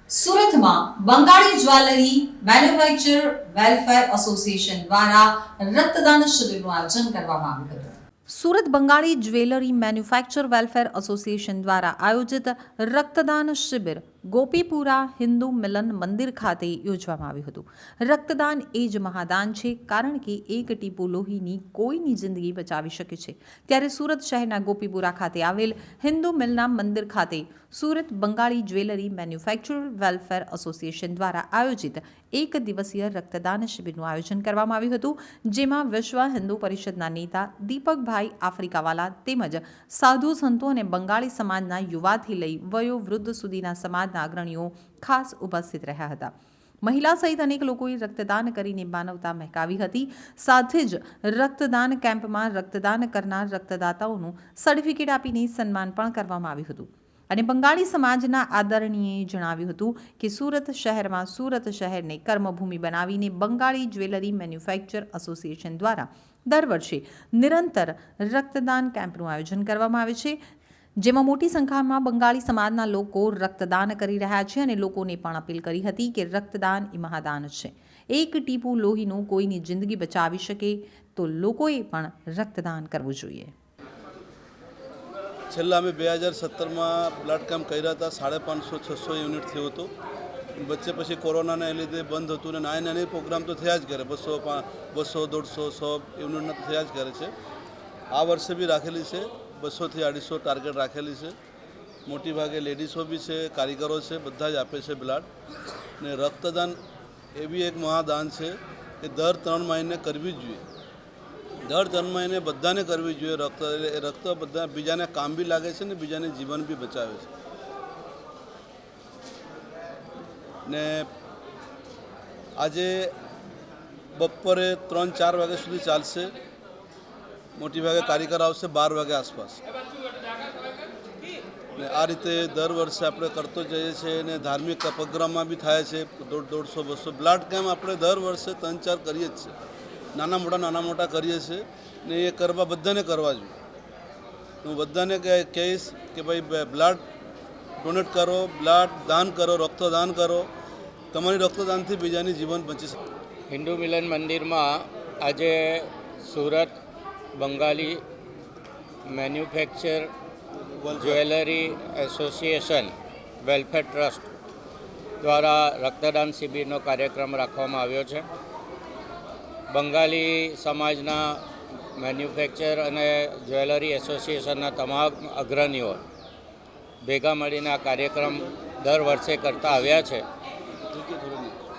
સુરતમાં Bengali jewellery manufacture welfare association દ્વારા રક્તદાન શિબિરનું આયોજન કરવામાં આવ્યું હતું। Surat Bengali jewellery manufacture welfare association દ્વારા આયોજિત રક્તદાન શિબિર ગોપીપુરા હિન્દુ મિલન મંદિર ખાતે યોજવામાં આવ્યું હતું। રક્તદાન એ જ મહાદાન છે, કારણ કે એક ટીપું લોહીની કોઈની જિંદગી બચાવી શકે છે। ત્યારે સુરત શહેરના ગોપીપુરા ખાતે આવેલ હિન્દુ મિલના મંદિર ખાતે Surat Bengali jewellery manufacture welfare association દ્વારા આયોજિત એક દિવસીય રક્તદાન શિબિરનું આયોજન કરવામાં આવ્યું હતું, જેમાં વિશ્વ હિન્દુ પરિષદના નેતા દીપકભાઈ આફ્રિકાવાલા તેમજ સાધુ સંતો અને બંગાળી સમાજના યુવાથી લઈ વયોવૃદ્ધ સુધીના સમાજના અગ્રણીઓ ખાસ ઉપસ્થિત રહ્યા હતા। મહિલા સહિત અનેક લોકોએ રક્તદાન કરીને માનવતા મહેકાવી હતી। સાથે જ રક્તદાન કેમ્પમાં રક્તદાન કરનાર રક્તદાતાઓનું સર્ટિફિકેટ આપીને સન્માન પણ કરવામાં આવ્યું હતું। અને બંગાળી સમાજના આદરણીયએ જણાવ્યું હતું કે સુરત શહેરમાં સુરત શહેરને કર્મભૂમિ બનાવીને બંગાળી જ્વેલરી મેન્યુફેક્ચર એસોસિએશન દ્વારા દર વર્ષે નિરંતર રક્તદાન કેમ્પનું આયોજન કરવામાં આવે છે, જેમાં મોટી સંખ્યામાં બંગાળી સમાજના લોકો રક્તદાન કરી રહ્યા છે અને લોકોને પણ અપીલ કરી હતી કે રક્તદાન એ મહાદાન છે। એક ટીપું લોહીનું કોઈની જિંદગી બચાવી શકે તો લોકોએ પણ રક્તદાન કરવું જોઈએ। છેલ્લા અમે 2017માં બ્લડ કેમ્પ કર્યા હતા। 550-600 યુનિટ થયું હતું। વચ્ચે પછી કોરોનાને લીધે બંધ હતું ને નાની પ્રોગ્રામ તો થયા જ કરે, 200, 150, 100 યુનિટના થયા જ કરે છે। આ વર્ષે બી રાખેલી છે, 200થી 250 ટાર્ગેટ રાખેલી છે। મોટી ભાગે લેડીઝો બી છે, કારીગરો છે, બધા જ આપે છે બ્લડ। ને રક્તદાન એવી એક મહાદાન છે કે દર 3 મહિને કરવી જ જોઈએ। દર 3 મહિને બધાને કરવી જોઈએ। રક્ત બધા બીજાને કામ બી લાગે છે ને બીજાને જીવન બી બચાવે છે। ને આજે બપોરે 3-4 વાગ્યા સુધી ચાલશે। મોટી ભાગે કારીગર આવશે 12 વાગ્યા આસપાસ। ને આ રીતે દર વર્ષે આપણે કરતો જઈએ છીએ ને ધાર્મિક પ્રોગ્રામમાં બી થાય છે। 150-200 બ્લડ કેમ્પ આપણે દર વર્ષે 3-4 કરીએ જ છે। નાના મોટા કરીએ છીએ ને એ કરવા બધાને કરવા જોઈએ। હું બધાને કહીશ કે ભાઈ બ્લડ ડોનેટ કરો, બ્લડ દાન કરો, રક્તદાન કરો। તમારી રક્તદાનથી બીજાની જીવન બચી શકે। હિન્દુ મિલન મંદિરમાં આજે Surat Bengali manufacture jewellery association welfare trust દ્વારા રક્તદાન શિબિરનો કાર્યક્રમ રાખવામાં આવ્યો છે। બંગાળી સમાજના મેન્યુફેક્ચર અને જ્વેલરી એસોસિએશનના તમામ અગ્રણીઓ ભેગા મળીને આ કાર્યક્રમ દર વર્ષે કરતા આવ્યા છે,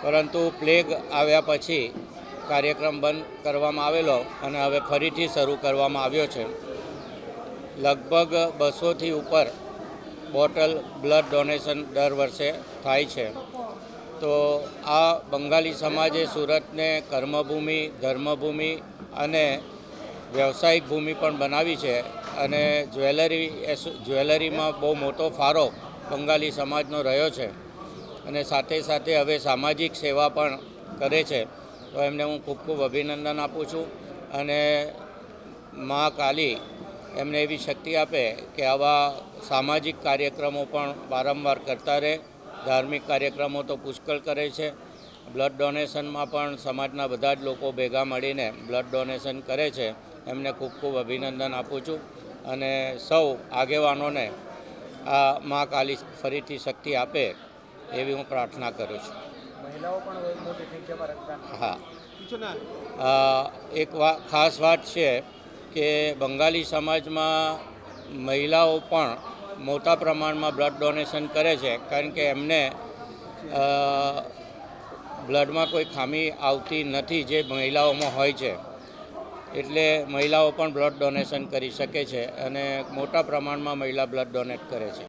પરંતુ પ્લેગ આવ્યા પછી કાર્યક્રમ બંધ કરવામાં આવેલો અને હવે ફરીથી શરૂ કરવામાં આવ્યો છે। લગભગ 200થી ઉપર બોટલ બ્લડ ડોનેશન દર વર્ષે થાય છે। તો આ બંગાળી સમાજે સુરતને કર્મભૂમિ, ધર્મભૂમિ અને વ્યવસાયિક ભૂમિ પણ બનાવી છે અને જ્વેલરીમાં બહુ મોટો ફાળો બંગાળી સમાજનો રહ્યો છે અને સાથે સાથે હવે સામાજિક સેવા પણ કરે છે। તો એમને હું ખૂબ ખૂબ અભિનંદન આપું છું અને મા કાલી એમને એવી શક્તિ આપે કે આવા સામાજિક કાર્યક્રમો પણ વારંવાર કરતા રહે। ધાર્મિક કાર્યક્રમો તો પુષ્કળ કરે છે, બ્લડ ડોનેશનમાં પણ સમાજના બધા જ લોકો ભેગા મળીને બ્લડ ડોનેશન કરે છે। એમને ખૂબ ખૂબ અભિનંદન આપું છું અને સૌ આગેવાનોને આ મા કાલી ફરીથી શક્તિ આપે એવી હું પ્રાર્થના કરું છું। મહિલાઓ પણ મોટી સંખ્યામાં રક્તદાન હા, એક ખાસ વાત છે કે બંગાળી સમાજમાં મહિલાઓ પણ મોટા પ્રમાણમાં બ્લડ ડોનેશન કરે છે, કારણ કે એમને બ્લડમાં કોઈ ખામી આવતી નથી જે મહિલાઓમાં હોય છે, એટલે મહિલાઓ પણ બ્લડ ડોનેશન કરી શકે છે અને મોટા પ્રમાણમાં મહિલા બ્લડ ડોનેટ કરે છે।